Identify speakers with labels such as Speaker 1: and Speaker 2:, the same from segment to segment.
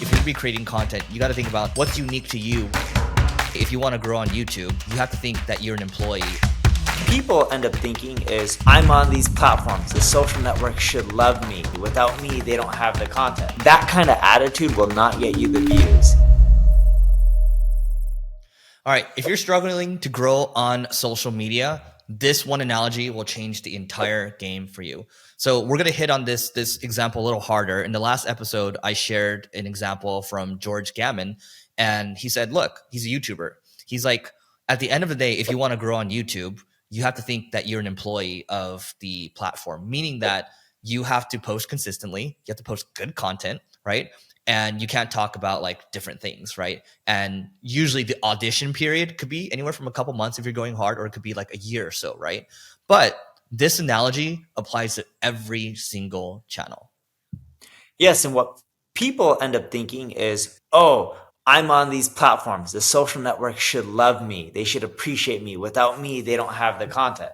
Speaker 1: If you're gonna be creating content, you got to think about what's unique to you. If you want to grow on YouTube, you have to think that you're an employee.
Speaker 2: People end up thinking is, I'm on these platforms, the social network should love me. Without me, they don't have the content. That kind of attitude will not get you the views.
Speaker 1: All right, if you're struggling to grow on social media, this one analogy will change the entire game for you. So we're going to hit on this example a little harder. In the last episode, I shared an example from George Gammon, and he said, look, he's a YouTuber. He's like, at the end of the day, if you want to grow on YouTube, you have to think that you're an employee of the platform, meaning that you have to post consistently. You have to post good content, right? And you can't talk about like different things, right? And usually the audition period could be anywhere from a couple months if you're going hard, or it could be like a year or so, right? But this analogy applies to every single channel.
Speaker 2: Yes, and what people end up thinking is, oh, I'm on these platforms, the social network should love me. They should appreciate me. Without me, they don't have the content.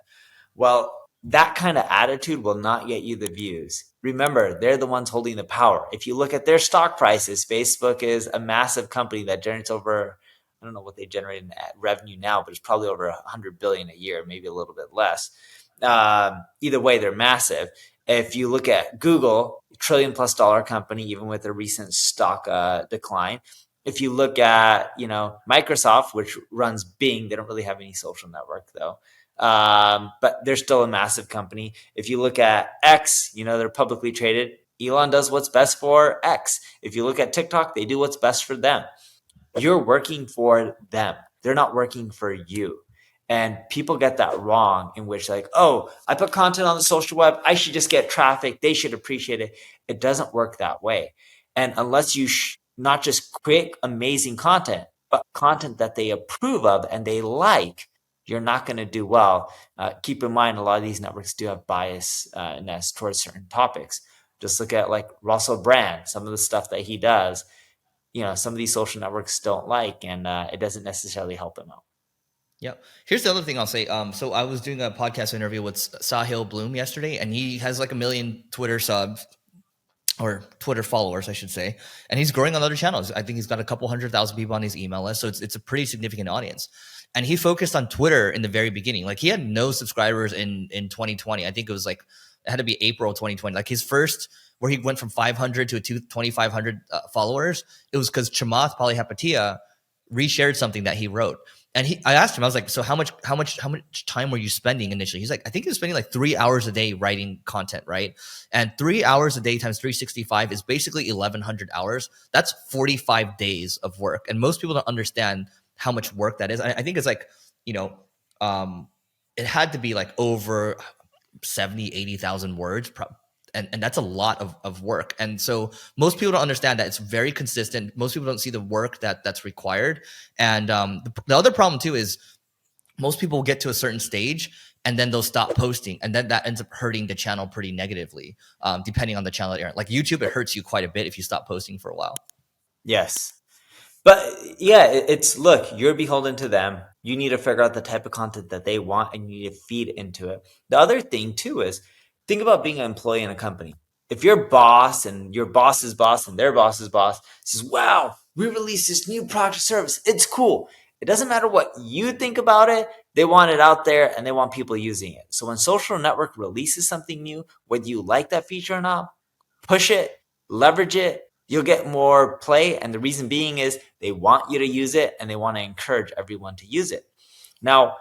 Speaker 2: Well, that kind of attitude will not get you the views. Remember, they're the ones holding the power. If you look at their stock prices, Facebook is a massive company that generates over, I don't know what they generate in revenue now, but it's probably over 100 billion a year, maybe a little bit less. Either way, they're massive. If you look at Google, $1 trillion+ company, even with a recent stock decline. If you look at, Microsoft, which runs Bing, they don't really have any social network though. But they're still a massive company. If you look at X, they're publicly traded. Elon does what's best for X. If you look at TikTok, they do what's best for them. You're working for them. They're not working for you. And people get that wrong, in which like, oh, I put content on the social web, I should just get traffic. They should appreciate it. It doesn't work that way. And unless you not just create amazing content, but content that they approve of and they like, you're not going to do well. Keep in mind, a lot of these networks do have biasness towards certain topics. Just look at like Russell Brand, some of the stuff that he does, some of these social networks don't like, and it doesn't necessarily help him out.
Speaker 1: Yep. Here's the other thing I'll say. So I was doing a podcast interview with Sahil Bloom yesterday, and he has like 1 million Twitter subs, or Twitter followers, I should say. And he's growing on other channels. I think he's got a couple 100,000 people on his email list. So it's a pretty significant audience. And he focused on Twitter in the very beginning. Like he had no subscribers in 2020. I think it was like, it had to be April 2020. Like his first, where he went from 500 to 2,500 followers, it was because Chamath Palihapitiya reshared something that he wrote. And I asked him, I was like, so how much time were you spending initially? He's like, I think he was spending like 3 hours a day writing content, right? And 3 hours a day times 365 is basically 1,100 hours. That's 45 days of work. And most people don't understand how much work that is. I think it's like, it had to be like over 70, 80,000 words. And that's a lot of work. And so most people don't understand that it's very consistent. Most people don't see the work that's required. And the other problem too is most people get to a certain stage and then they'll stop posting. And then that ends up hurting the channel pretty negatively, depending on the channel that you're in. Like YouTube, it hurts you quite a bit if you stop posting for a while.
Speaker 2: Yes. But yeah, look, you're beholden to them. You need to figure out the type of content that they want and you need to feed into it. The other thing too is, think about being an employee in a company. If your boss and your boss's boss and their boss's boss says, wow, we released this new product service, it's cool. It doesn't matter what you think about it. They want it out there and they want people using it. So when social network releases something new, whether you like that feature or not, push it, leverage it, you'll get more play. And the reason being is they want you to use it and they want to encourage everyone to use it. Now,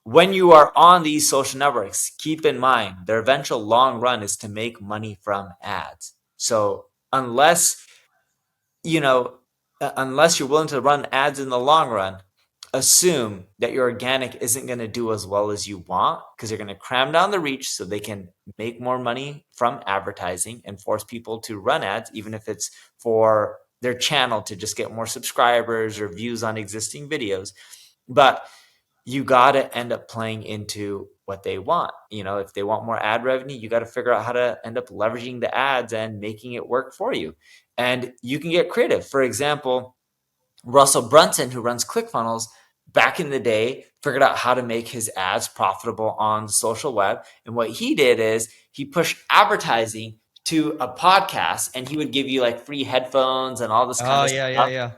Speaker 2: when you are on these social networks, keep in mind their eventual long run is to make money from ads. So unless you're willing to run ads in the long run, assume that your organic isn't going to do as well as you want, because you're going to cram down the reach so they can make more money from advertising and force people to run ads, even if it's for their channel to just get more subscribers or views on existing videos. But you got to end up playing into what they want. If they want more ad revenue, you got to figure out how to end up leveraging the ads and making it work for you. And you can get creative. For example, Russell Brunson, who runs ClickFunnels, back in the day, figured out how to make his ads profitable on the social web. And what he did is he pushed advertising to a podcast, and he would give you like free headphones and all this kind
Speaker 1: Oh
Speaker 2: of
Speaker 1: yeah,
Speaker 2: stuff.
Speaker 1: yeah.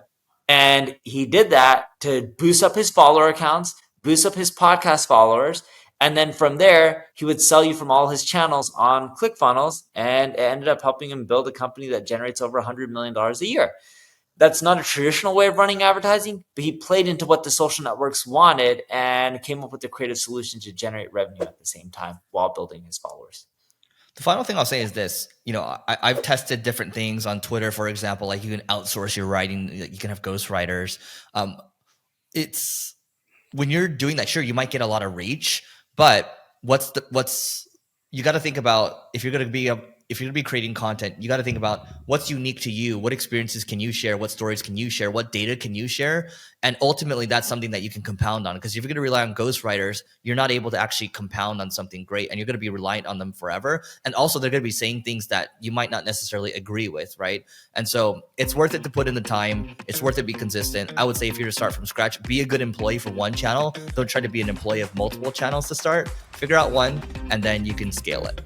Speaker 2: And he did that to boost up his follower accounts, boost up his podcast followers. And then from there, he would sell you from all his channels on ClickFunnels, and it ended up helping him build a company that generates over $100 million a year. That's not a traditional way of running advertising, but he played into what the social networks wanted and came up with a creative solution to generate revenue at the same time while building his followers.
Speaker 1: The final thing I'll say is this. I've tested different things on Twitter, for example, like you can outsource your writing, you can have ghostwriters. It's when you're doing that, sure, you might get a lot of reach, but you got to think about if you're going to be creating content, you got to think about what's unique to you, what experiences can you share, what stories can you share, what data can you share, and ultimately that's something that you can compound on. Because if you're going to rely on ghostwriters, you're not able to actually compound on something great, and you're going to be reliant on them forever. And also, they're going to be saying things that you might not necessarily agree with, right? And so it's worth it to put in the time. It's worth it to be consistent. I would say if you're to start from scratch, be a good employee for one channel. Don't try to be an employee of multiple channels to start. Figure out one, and then you can scale it.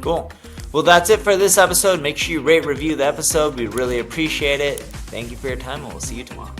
Speaker 2: Cool. Well, that's it for this episode. Make sure you rate, review the episode. We really appreciate it. Thank you for your time, and we'll see you tomorrow.